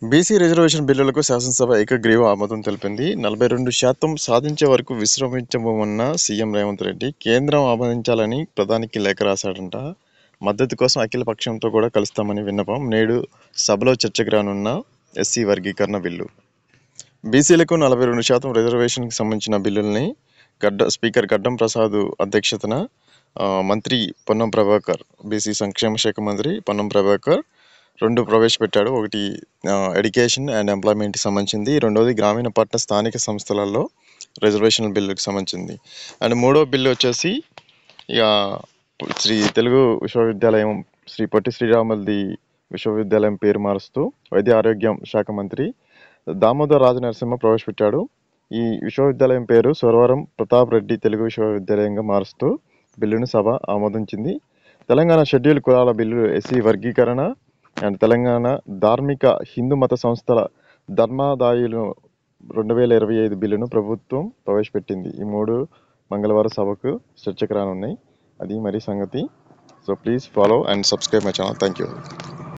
BC reservation బిల్లులకు శాసనసభ ఏకగ్రీవ ఆమోదం తెలిపింది. 42% సాధించే వరకు విశ్రమించబోమన్న సీఎం రేవంత్ రెడ్డి కేంద్రం ఆమోదించాలని ప్రధానికి లేఖ రాశాడంట. మద్దతు కోసం అఖిల పక్షంతో కూడా కలుస్తామని విన్నపం. నేడు సభలో చర్చకు రానున్న ఎస్సీ వర్గీకరణ బిల్లు. బీసీలకు 42% రిజర్వేషన్కి సంబంధించిన బిల్లుల్ని స్పీకర్ గడ్డం ప్రసాద్ అధ్యక్షతన మంత్రి పొన్నం ప్రభాకర్, బీసీ సంక్షేమ శాఖ మంత్రి పొన్నం ప్రభాకర్ 2 ప్రవేశపెట్టాడు. ఒకటి ఎడ్యుకేషన్ అండ్ ఎంప్లాయ్మెంట్కి సంబంధించింది, రెండోది గ్రామీణ పట్టణ స్థానిక సంస్థలలో రిజర్వేషన్ బిల్లుకి సంబంధించింది. అండ్ మూడో బిల్లు వచ్చేసి ఇక శ్రీ తెలుగు విశ్వవిద్యాలయం శ్రీ పొట్టి శ్రీరాములది విశ్వవిద్యాలయం పేరు మారుస్తూ వైద్య ఆరోగ్యం శాఖ మంత్రి దామోదర్ రాజనరసింహ ప్రవేశపెట్టాడు. ఈ విశ్వవిద్యాలయం పేరు సురవరం ప్రతాప్ రెడ్డి తెలుగు విశ్వవిద్యాలయంగా మారుస్తూ బిల్లును సభ ఆమోదించింది. తెలంగాణ షెడ్యూల్ కులాల బిల్లు, ఎస్సీ వర్గీకరణ అండ్ తెలంగాణ ధార్మిక హిందూ మత సంస్థల ధర్మాదాయులు 2025 బిల్లును ప్రభుత్వం ప్రవేశపెట్టింది. ఈ 3 మంగళవారం సభకు చర్చకు రానున్నాయి. అది మరి సంగతి. So please follow and subscribe my channel. Thank you.